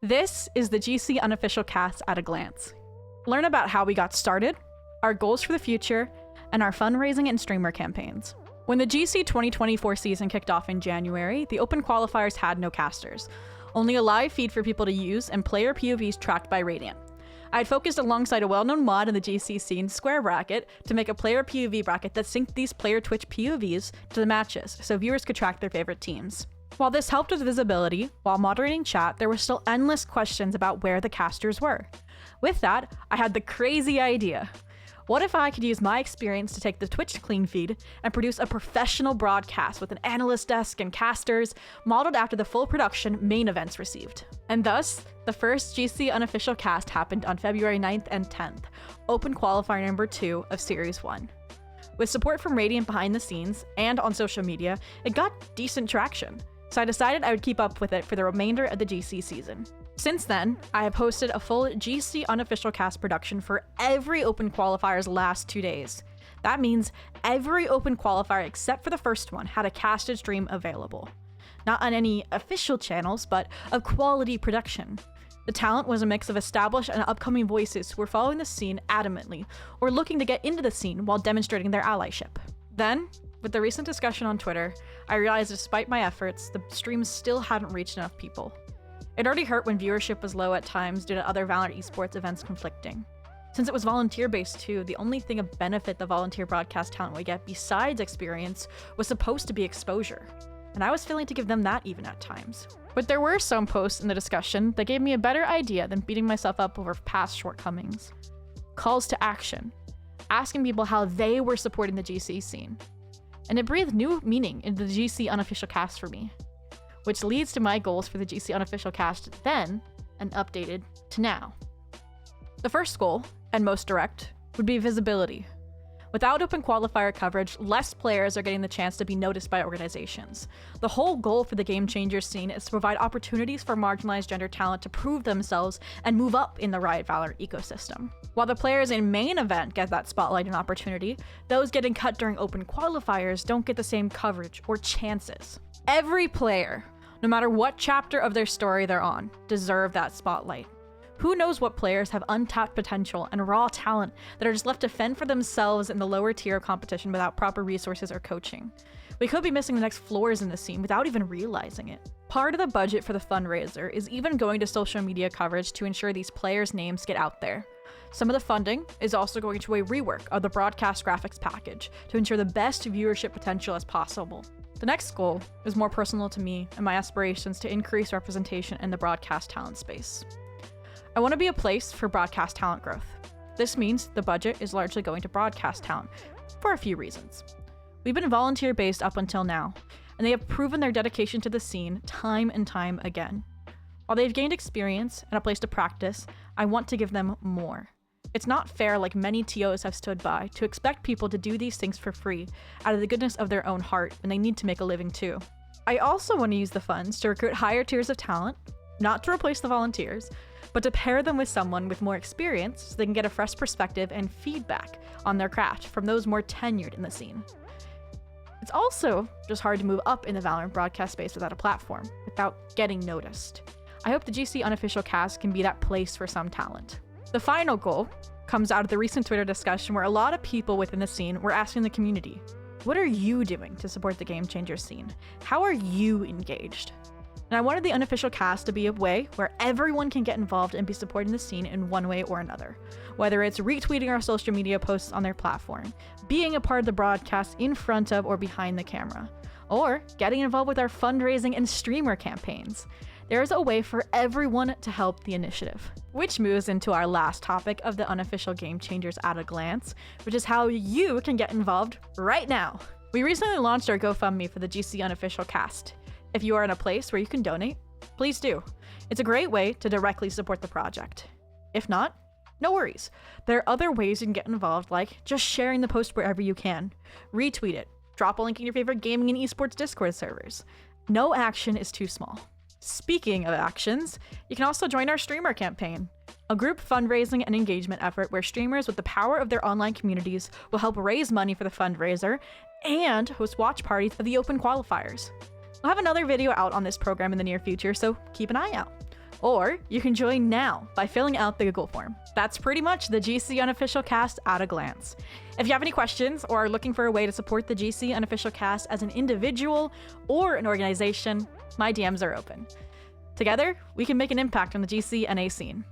This is the GC Unofficial Cast at a glance. Learn about how we got started, our goals for the future, and our fundraising and streamer campaigns. When the GC 2024 season kicked off in January, the open qualifiers had no casters, only a live feed for people to use and player POVs tracked by Radiant. I had focused alongside a well-known mod in the GC scene, Square Bracket, to make a player POV bracket that synced these player Twitch POVs to the matches so viewers could track their favorite teams. While this helped with visibility, while moderating chat, there were still endless questions about where the casters were. With that, I had the crazy idea. What if I could use my experience to take the Twitch clean feed and produce a professional broadcast with an analyst desk and casters modeled after the full production main events received? And thus, the first GC Unofficial Cast happened on February 9th and 10th, Open Qualifier number 2 of Series 1. With support from Radiant behind the scenes and on social media, it got decent traction. So I decided I would keep up with it for the remainder of the GC season. Since then, I have hosted a full GC Unofficial Cast production for every Open Qualifier's last 2 days. That means every Open Qualifier except for the first one had a casted stream available. Not on any official channels, but of quality production. The talent was a mix of established and upcoming voices who were following the scene adamantly, or looking to get into the scene while demonstrating their allyship. Then, with the recent discussion on Twitter, I realized despite my efforts, the streams still hadn't reached enough people. It already hurt when viewership was low at times due to other Valorant esports events conflicting. Since it was volunteer-based too, the only thing of benefit the volunteer broadcast talent would get besides experience was supposed to be exposure. And I was failing to give them that even at times. But there were some posts in the discussion that gave me a better idea than beating myself up over past shortcomings. Calls to action, asking people how they were supporting the GC scene. And it breathed new meaning into the GC Unofficial Cast for me, which leads to my goals for the GC Unofficial Cast then and updated to now. The first goal, and most direct, would be visibility. Without open qualifier coverage, less players are getting the chance to be noticed by organizations. The whole goal for the Game Changers scene is to provide opportunities for marginalized gender talent to prove themselves and move up in the Riot Valorant ecosystem. While the players in main event get that spotlight and opportunity, those getting cut during open qualifiers don't get the same coverage or chances. Every player, no matter what chapter of their story they're on, deserve that spotlight. Who knows what players have untapped potential and raw talent that are just left to fend for themselves in the lower tier of competition without proper resources or coaching. We could be missing the next floors in the scene without even realizing it. Part of the budget for the fundraiser is even going to social media coverage to ensure these players' names get out there. Some of the funding is also going to a rework of the broadcast graphics package to ensure the best viewership potential as possible. The next goal is more personal to me and my aspirations to increase representation in the broadcast talent space. I want to be a place for broadcast talent growth. This means the budget is largely going to broadcast talent for a few reasons. We've been volunteer-based up until now, and they have proven their dedication to the scene time and time again. While they've gained experience and a place to practice, I want to give them more. It's not fair, like many TOs have stood by, to expect people to do these things for free out of the goodness of their own heart when they need to make a living too. I also want to use the funds to recruit higher tiers of talent, not to replace the volunteers, but to pair them with someone with more experience so they can get a fresh perspective and feedback on their craft from those more tenured in the scene. It's also just hard to move up in the Valorant broadcast space without a platform, without getting noticed. I hope the GC Unofficial Cast can be that place for some talent. The final goal comes out of the recent Twitter discussion where a lot of people within the scene were asking the community, what are you doing to support the Game Changer scene? How are you engaged? And I wanted the Unofficial Cast to be a way where everyone can get involved and be supporting the scene in one way or another. Whether it's retweeting our social media posts on their platform, being a part of the broadcast in front of or behind the camera, or getting involved with our fundraising and streamer campaigns. There is a way for everyone to help the initiative. Which moves into our last topic of the Unofficial Game Changers at a glance, which is how you can get involved right now. We recently launched our GoFundMe for the GC Unofficial Cast. If you are in a place where you can donate, please do. It's a great way to directly support the project. If not, no worries. There are other ways you can get involved, like just sharing the post wherever you can, retweet it, drop a link in your favorite gaming and esports Discord servers. No action is too small. Speaking of actions, you can also join our streamer campaign, a group fundraising and engagement effort where streamers with the power of their online communities will help raise money for the fundraiser and host watch parties of the open qualifiers. We'll have another video out on this program in the near future, so keep an eye out. Or you can join now by filling out the Google form. That's pretty much the GC Unofficial Cast at a glance. If you have any questions or are looking for a way to support the GC Unofficial Cast as an individual or an organization, my DMs are open. Together, we can make an impact on the GC NA scene.